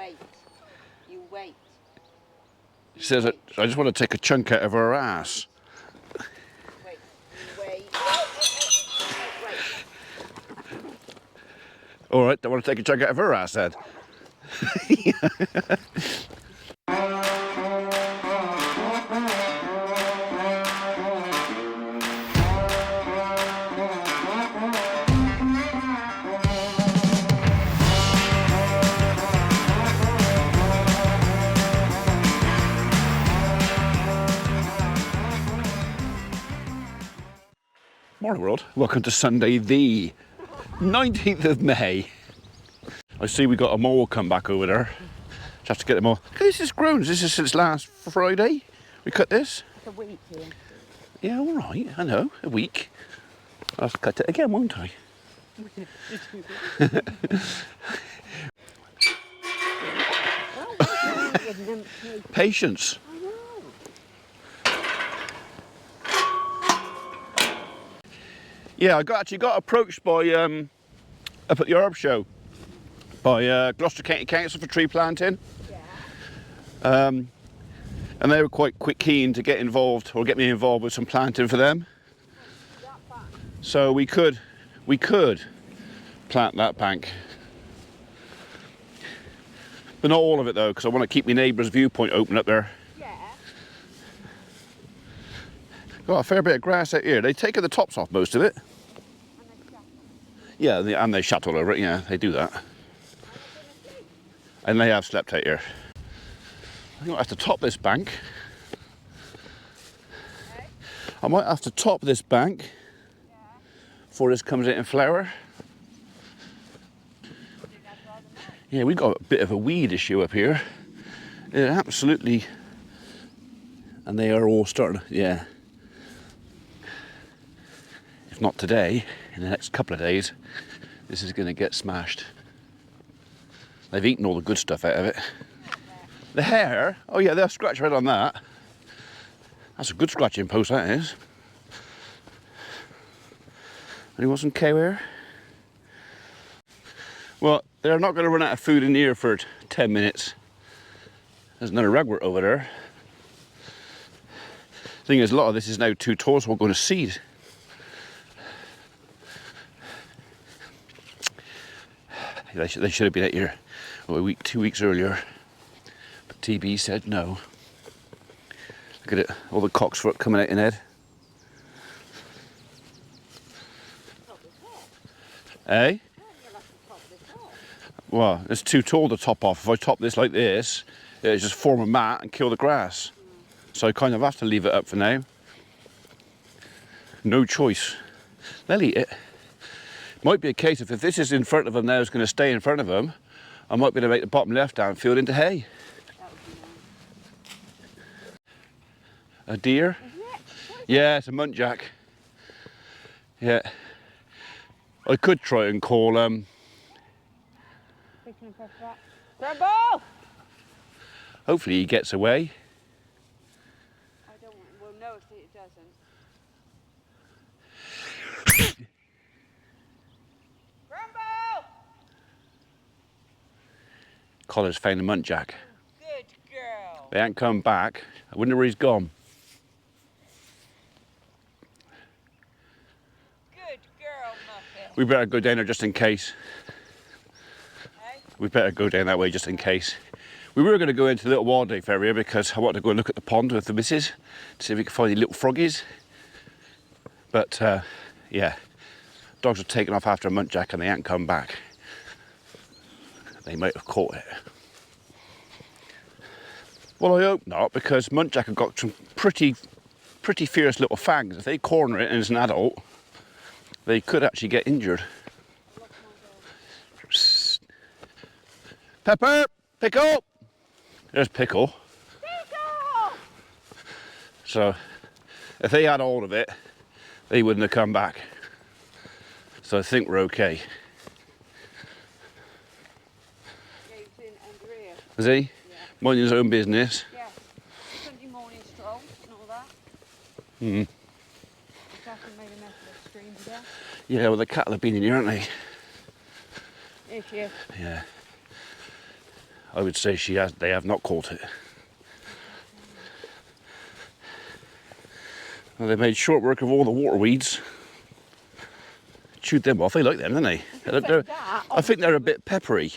wait. You wait. She says, I just want to take a chunk out of her ass. Wait. You wait. Wait. All right, don't want to take a chunk out of her ass then. Morning world, welcome to Sunday the 19th of May. I see we got a mole come back over there. Just have to get them all. This has grown. This is since last Friday. We cut this. It's a week here. Yeah, all right. I know. A week. I'll have to cut it again, won't I? Patience. Yeah, I actually got approached by up at the herb show by Gloucester County Council for tree planting. Yeah. And they were quite keen to get involved or get me involved with some planting for them. So we could plant that bank, but not all of it though, because I want to keep my neighbour's viewpoint open up there. Yeah. Got a fair bit of grass out here. They've taken the tops off most of it. Yeah, and they shut all over it. Yeah, they do that. And they have slept out here. I think I have to top this bank. Okay. I might have to top this bank before this comes out in flower. Yeah, we've got a bit of a weed issue up here. Yeah, absolutely. And they are all starting, yeah. If not today, in the next couple of days, this is going to get smashed. They've eaten all the good stuff out of it. The hair, oh yeah, they'll scratch right on that. That's a good scratching post, that is. And you want some cow hair? Well, they're not going to run out of food in here for 10 minutes. There's another ragwort over there. Thing is, a lot of this is now too tall, so we're going to seed. They should have been out here a week, 2 weeks earlier. But TB said no. Look at it, all the cocksfoot coming out in head. Eh? Well, it's too tall to top off. If I top this like this, it'll just form a mat and kill the grass. So I kind of have to leave it up for now. No choice. They'll eat it. Might be a case of if this is in front of them now, it's going to stay in front of them, I might be able to make the bottom left hand field into hay. That would be nice. A deer? Yeah, it's a muntjac. Yeah. I could try and call Grumble! hopefully he gets away. I don't want, we'll know if it doesn't. Grumble! Collar's found a muntjac. Good girl. They ain't come back. I wonder where he's gone. Good girl, Muffet. We better go down there just in case. Hey? We better go down that way just in case. We were going to go into the little wildlife area because I want to go and look at the pond with the missus to see if we can find any little froggies. But yeah, dogs are taken off after a muntjac and they ain't come back. They might have caught it. Well, I hope not, because muntjac have got some pretty fierce little fangs. If they corner it and it's an adult, they could actually get injured. Pepper, Pickle. There's Pickle. Pickle! So, if they had hold of it, they wouldn't have come back. So I think we're okay. Yeah, he's in under here. Is he? Yeah. Minding his own business. Yeah. Sunday morning stroll and all that. Hmm. Catherine made a mess of the screen today. Yeah, well the cattle have been in here, aren't they? Here she is. Yeah. I would say they have not caught it. Well, they made short work of all the water weeds. Chewed them off. They like them, don't they? I think they're a bit peppery.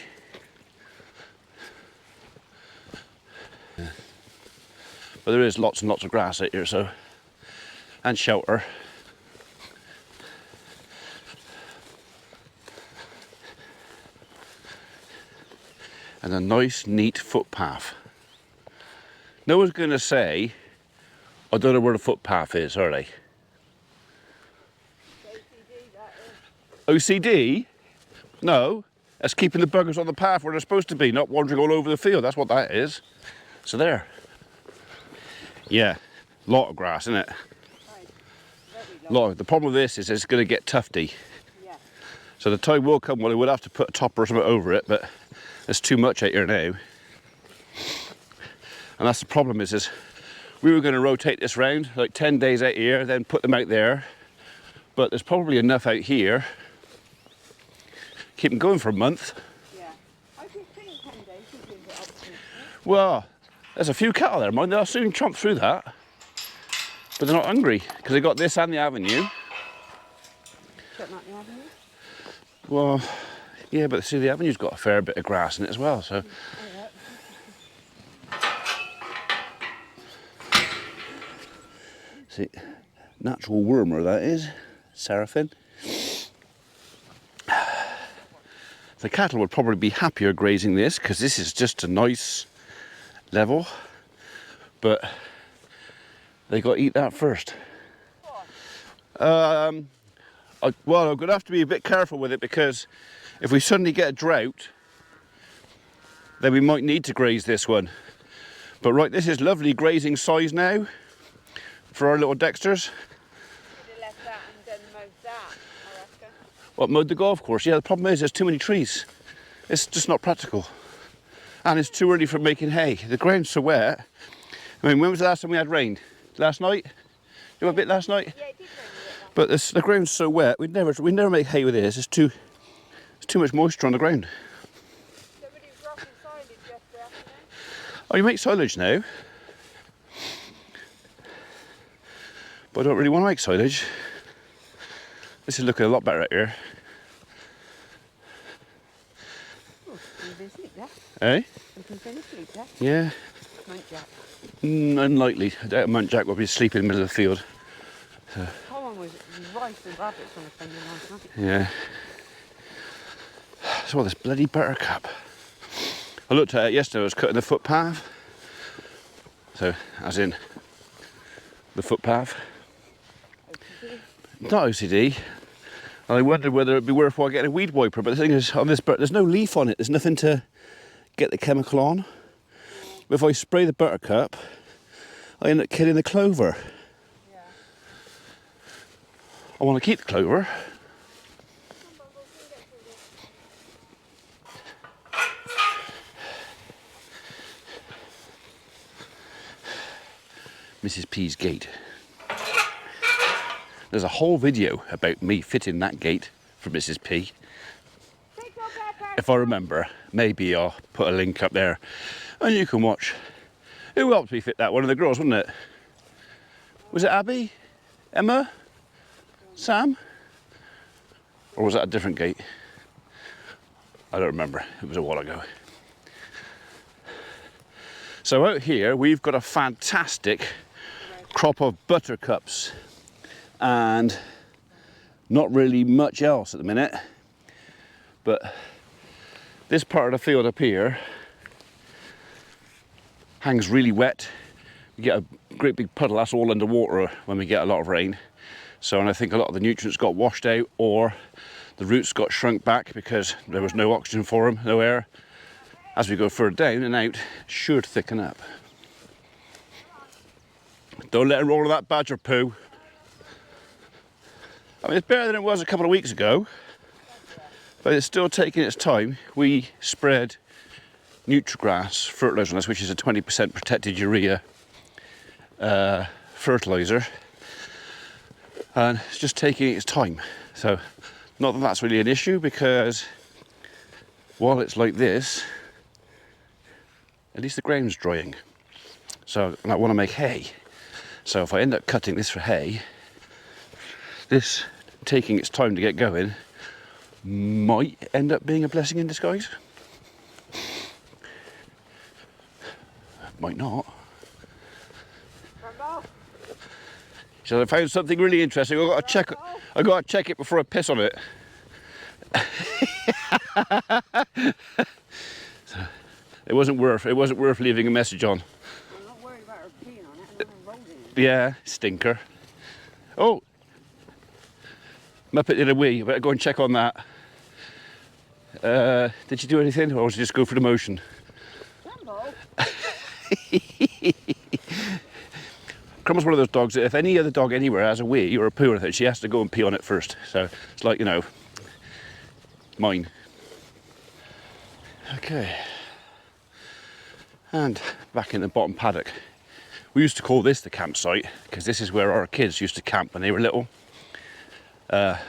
Yeah. But there is lots and lots of grass out here, so, and shelter. And a nice, neat footpath. No one's going to say, I don't know where the footpath is, are they? OCD? No, that's keeping the buggers on the path where they're supposed to be, not wandering all over the field. That's what that is. So there. Yeah, lot of grass, isn't it? Lot. The problem with this is it's going to get tufty. Yeah. So the time will come when we would have to put a topper or something over it, but there's too much out here now. And that's the problem is we were going to rotate this round, like 10 days out here, then put them out there. But there's probably enough out here. Keep them going for a month. Yeah. I just think 10 days would be a bit optimistic. Well, there's a few cattle there, mind. They'll soon tromp through that. But they're not hungry, because they got this and the avenue. Shutting out the avenue? Well, yeah, but see, the avenue's got a fair bit of grass in it as well, so. See, natural wormer that is, Seraphim. The cattle would probably be happier grazing this because this is just a nice level, but they got to eat that first. Well, I'm going to have to be a bit careful with it because if we suddenly get a drought, then we might need to graze this one. But right, this is lovely grazing size now for our little Dexters. Should have left that and done most that, I reckon. What, mowed the golf course? Yeah, the problem is there's too many trees. It's just not practical. And it's too early for making hay. The ground's so wet. I mean, when was the last time we had rain? Last night? You had a bit last night? Yeah, it did rain a bit last But the ground's so wet, we'd never make hay with this. It's too much moisture on the ground. Somebody was dropping silage yesterday afternoon. Oh, you make silage now? But I don't really want to make silage. This is looking a lot better out here. Oh, you've been asleep there. Eh? You've been asleep there. Yeah. Muntjac. Unlikely. I doubt a Muntjac will be asleep in the middle of the field. Colin was rife with rabbits on the Sunday last night. Yeah. So this bloody buttercup. I looked at it yesterday, I was cutting the footpath. So, as in the footpath. OCD. Not OCD. And I wondered whether it'd be worthwhile getting a weed wiper, but the thing is, on this there's no leaf on it, there's nothing to get the chemical on. But if I spray the buttercup, I end up killing the clover. Yeah. I want to keep the clover. Mrs. P's gate. There's a whole video about me fitting that gate for Mrs. P. If I remember, maybe I'll put a link up there and you can watch. Who helped me fit that? One of the girls, wasn't it? Was it Abby? Emma? Sam? Or was that a different gate? I don't remember. It was a while ago. So out here we've got a fantastic crop of buttercups and not really much else at the minute, but this part of the field up here hangs really wet. We get a great big puddle, that's all underwater when we get a lot of rain. So, and I think a lot of the nutrients got washed out or the roots got shrunk back because there was no oxygen for them, no air. As we go further down and out, it should thicken up. Don't let it roll of that badger poo. I mean, it's better than it was a couple of weeks ago, but it's still taking its time. We spread Nutrigrass fertilizer on this, which is a 20% protected urea fertilizer, and it's just taking its time. So, not that that's really an issue because while it's like this, at least the ground's drying. So, and I want to make hay. So if I end up cutting this for hay, this taking its time to get going might end up being a blessing in disguise. Might not. So I found something really interesting. I got to check it before I piss on it. So, it wasn't worth leaving a message on. I'm not worried about her peeing on it. I'm going to roll it. Yeah, stinker. Oh, Muppet did a wee. I better go and check on that. Did you do anything, or was it just go for the motion? Jumbo. Crumble's one of those dogs that if any other dog anywhere has a wee or a poo or anything, she has to go and pee on it first. So it's like, you know, mine. Okay. And back in the bottom paddock. We used to call this the campsite because this is where our kids used to camp when they were little.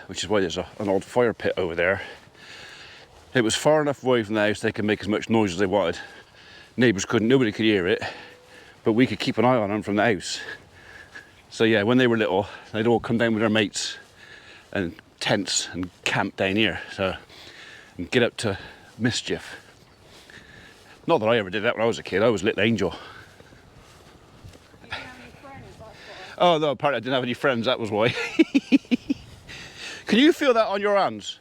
Which is why there's an old fire pit over there. It was far enough away from the house they could make as much noise as they wanted. Neighbours couldn't, nobody could hear it, but we could keep an eye on them from the house. So yeah, when they were little, they'd all come down with their mates and tents and camp down here, so, and get up to mischief. Not that I ever did that when I was a kid, I was a little angel. You didn't have any friends, that's why. Oh no, apparently I didn't have any friends, that was why. Can you feel that on your hands?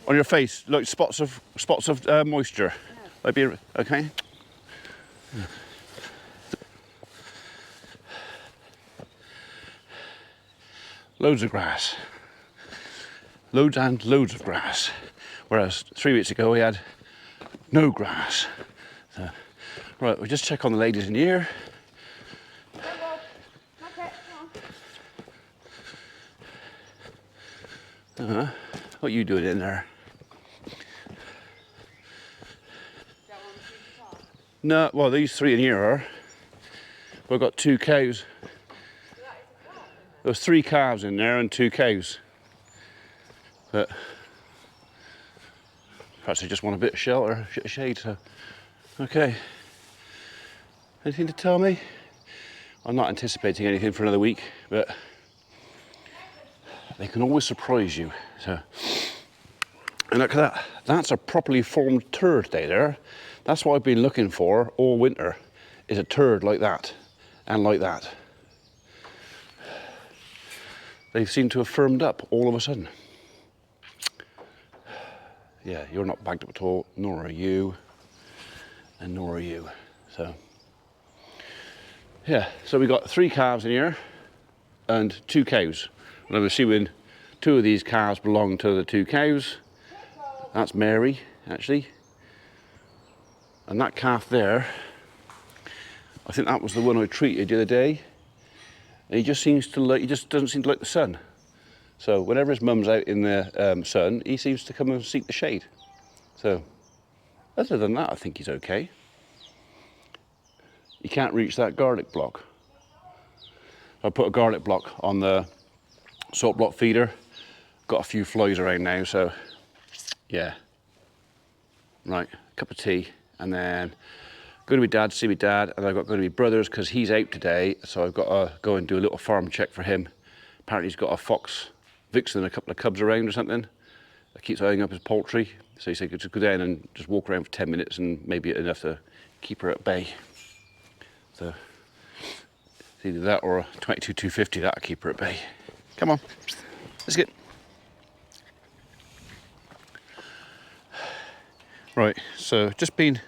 On your face, like spots of moisture? Yeah. Might be, okay. Loads of grass. Loads and loads of grass. Whereas 3 weeks ago we had no grass. So, right, we'll just check on the ladies in here. Jumbo. Okay, come on. What are you doing in there? That one was the top. No, well these three in here are. We've got 2 cows. There was 3 calves in there and 2 cows. But perhaps they just want a bit of shelter, a bit of shade. So, okay. Anything to tell me? I'm not anticipating anything for another week, but they can always surprise you. So, and look at that. That's a properly formed turd day there. That's what I've been looking for all winter, is a turd like that and like that. They seem to have firmed up all of a sudden. Yeah, you're not bagged up at all, nor are you, and nor are you. So, yeah, so we got 3 calves in here and 2 cows. And I'm assuming 2 of these calves belong to the 2 cows. That's Mary, actually. And that calf there, I think that was the one I treated the other day. And he just seems to like, he just doesn't seem to like the sun. So whenever his mum's out in the sun, he seems to come and seek the shade. So other than that, I think he's okay. He can't reach that garlic block. I put a garlic block on the salt block feeder. Got a few flies around now, so yeah. Right, cup of tea, and then go to my dad, see my dad, and I've got to go to my brother's because he's out today, so I've got to go and do a little farm check for him. Apparently he's got a fox vixen and a couple of cubs around or something. That keeps eyeing up his poultry, so he said just go down and just walk around for 10 minutes and maybe enough to keep her at bay. So it's either that or a 22-250, that'll keep her at bay. Come on, let's get. Right, so just been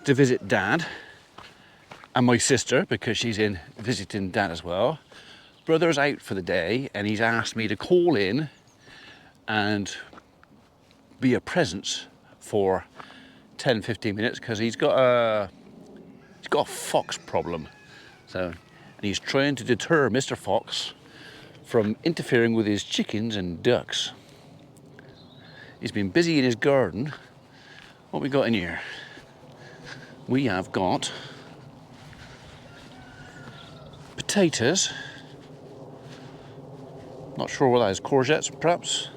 to visit Dad and my sister because she's in visiting Dad as well. Brother's out for the day and he's asked me to call in and be a presence for 10-15 minutes because he's got a fox problem. So, and he's trying to deter Mr. Fox from interfering with his chickens and ducks. He's been busy in his garden. What we got in here? We have got potatoes. Not sure what that is. Courgettes, perhaps.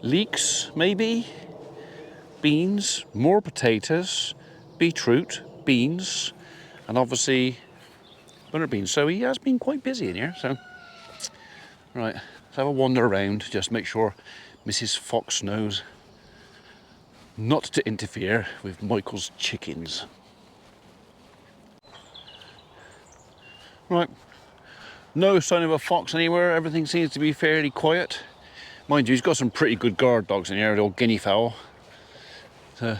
leeks, maybe, beans, more potatoes, beetroot, beans, and obviously butter beans. So he has been quite busy in here. So, right, let's have a wander around, just make sure Mrs. Fox knows not to interfere with Michael's chickens. Right, no sign of a fox anywhere. Everything seems to be fairly quiet. Mind you, he's got some pretty good guard dogs in here, the old guinea fowl. So,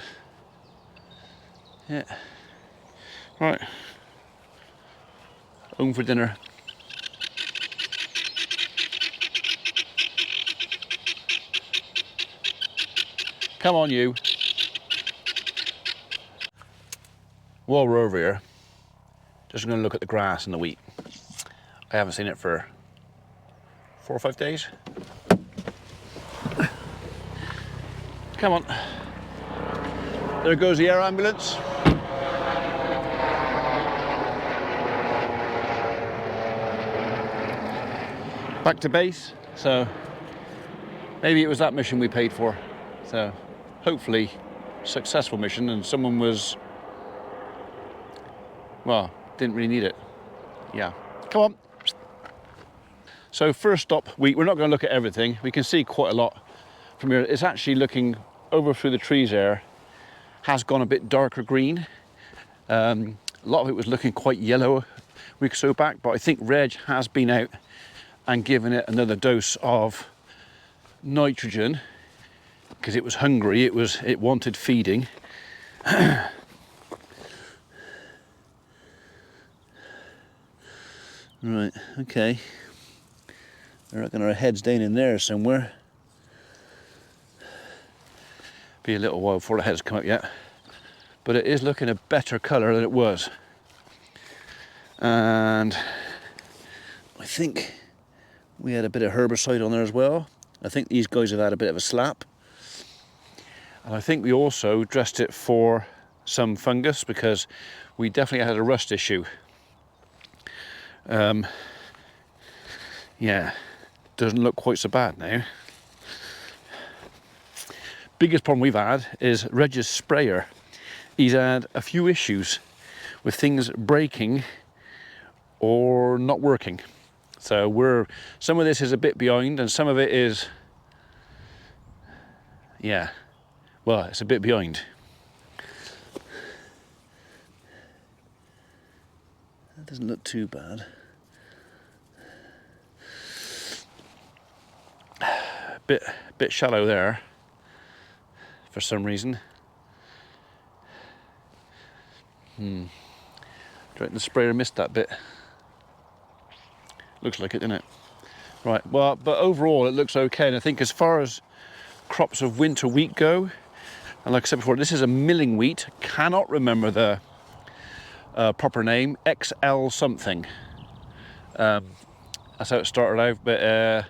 yeah. Right, home for dinner. Come on, you. While we're over here, just going to look at the grass and the wheat. I haven't seen it for 4 or 5 days. Come on. There goes the air ambulance. Back to base. So maybe it was that mission we paid for. So hopefully successful mission, and someone was, well, didn't really need it. Yeah. Come on. So first stop, we're not going to look at everything. We can see quite a lot from here. It's actually looking over through the trees there, has gone a bit darker green. A lot of it was looking quite yellow a week or so back, but I think Reg has been out and given it another dose of nitrogen because it was hungry, it wanted feeding. Right, okay. I reckon our head's down in there somewhere. Be a little while before the head's come up yet. But it is looking a better colour than it was. And I think we had a bit of herbicide on there as well. I think these guys have had a bit of a slap. And I think we also dressed it for some fungus because we definitely had a rust issue. Yeah, doesn't look quite so bad now. Biggest problem we've had is Reg's sprayer. He's had a few issues with things breaking or not working. So some of this is a bit behind and some of it is, yeah, well, it's a bit behind. That doesn't look too bad. Bit shallow there for some reason. Do you reckon the sprayer missed that bit? Looks like it, doesn't it? Right, well, but overall it looks okay, and I think as far as crops of winter wheat go, and like I said before, this is a milling wheat. Cannot remember the proper name, XL something. That's how it started out, but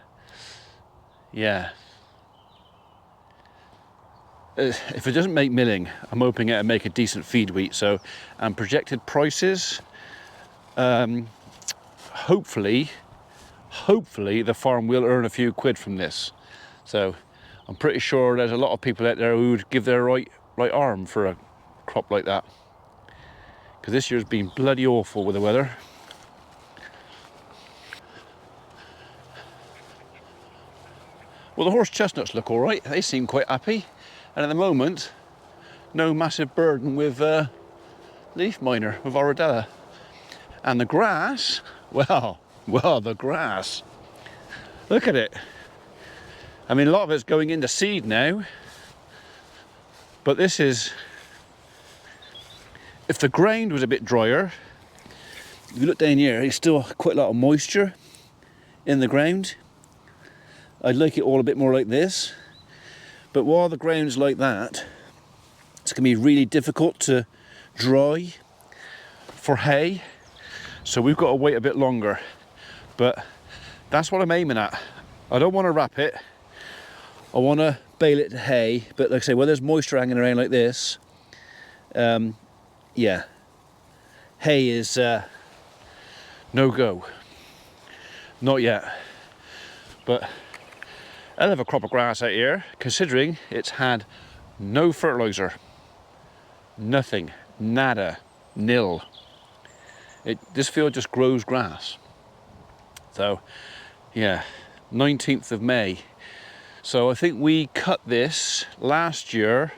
yeah. If it doesn't make milling, I'm hoping it'll make a decent feed wheat. So, and projected prices, hopefully the farm will earn a few quid from this. So I'm pretty sure there's a lot of people out there who would give their right arm for a crop like that. Because this year's been bloody awful with the weather. Well, the horse chestnuts look all right. They seem quite happy. And at the moment, no massive burden with leaf miner, with Oradella. And the grass, well, the grass. Look at it. I mean, a lot of it's going into seed now. But this is, if the ground was a bit drier, if you look down here, there's still quite a lot of moisture in the ground. I'd like it all a bit more like this. But while the ground's like that, it's going to be really difficult to dry for hay. So we've got to wait a bit longer. But that's what I'm aiming at. I don't want to wrap it. I want to bale it to hay. But like I say, when there's moisture hanging around like this, yeah, hay is no go. Not yet. But hell of a crop of grass out here, considering it's had no fertilizer. Nothing. Nada. Nil. This field just grows grass. So, yeah, 19th of May. So I think we cut this last year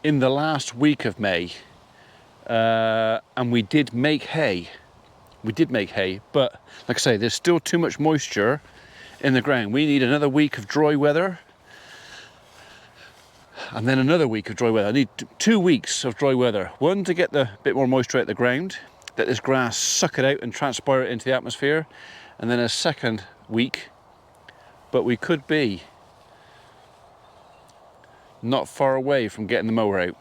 in the last week of May. And we did make hay. We did make hay, but like I say, there's still too much moisture in the ground. We need another week of dry weather, and then another week of dry weather. I need 2 weeks of dry weather. One, to get the bit more moisture out the ground, let this grass suck it out and transpire it into the atmosphere, and then a second week. But we could be not far away from getting the mower out.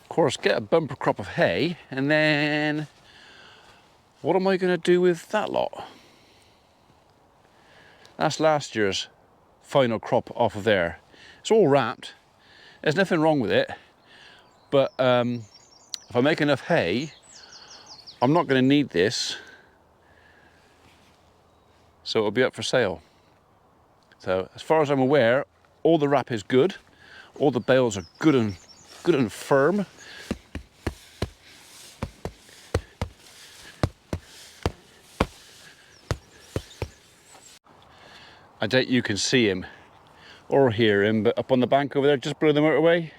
Of course, get a bumper crop of hay, and then what am I going to do with that lot? That's last year's final crop off of there. It's all wrapped. There's nothing wrong with it, but if I make enough hay, I'm not going to need this, so it'll be up for sale. So as far as I'm aware, all the wrap is good, all the bales are good and firm. I doubt you can see him or hear him, but up on the bank over there, just below the motorway,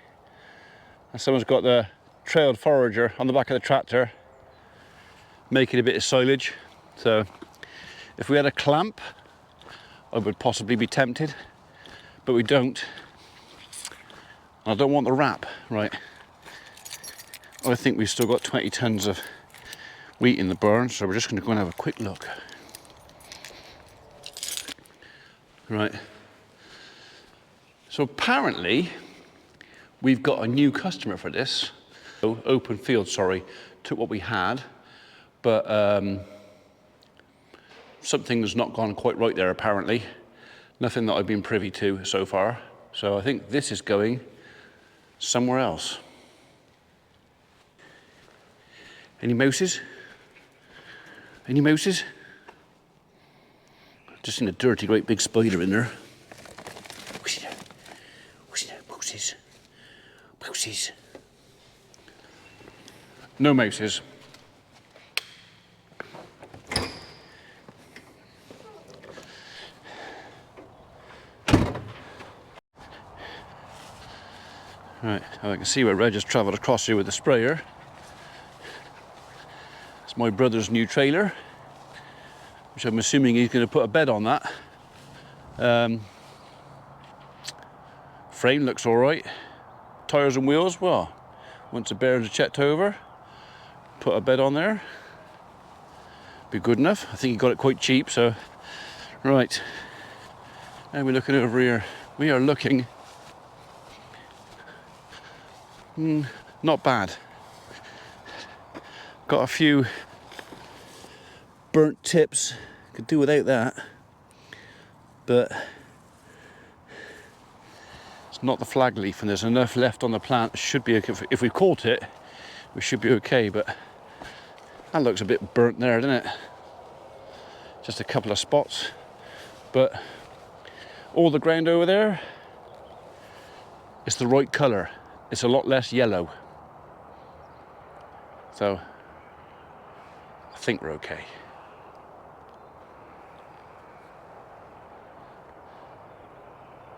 and someone's got the trailed forager on the back of the tractor, making a bit of silage. So if we had a clamp, I would possibly be tempted, but we don't. I don't want the wrap, right? I think we've still got 20 tons of wheat in the barn, so we're just going to go and have a quick look. Right. So apparently we've got a new customer for this. Open field, sorry, took what we had, but something's not gone quite right there apparently. Nothing that I've been privy to so far. So I think this is going somewhere else. Any mouses? Any mouses? Just seen a dirty, great big spider in there. What's it? Mouses. Mouses. No mouses. Right, I can see where Reg has travelled across here with the sprayer. It's my brother's new trailer, which I'm assuming he's going to put a bed on that. Frame looks all right. Tyres and wheels, well, once the bearings are checked over, put a bed on there. Be good enough. I think he got it quite cheap, so. Right, now we're looking over here. We are looking, not bad. Got a few burnt tips, could do without that, but it's not the flag leaf, and there's enough left on the plant. Should be okay. If we caught it, we should be okay, but that looks a bit burnt there, doesn't it? Just a couple of spots, but all the ground over there is the right colour. It's a lot less yellow, so I think we're okay.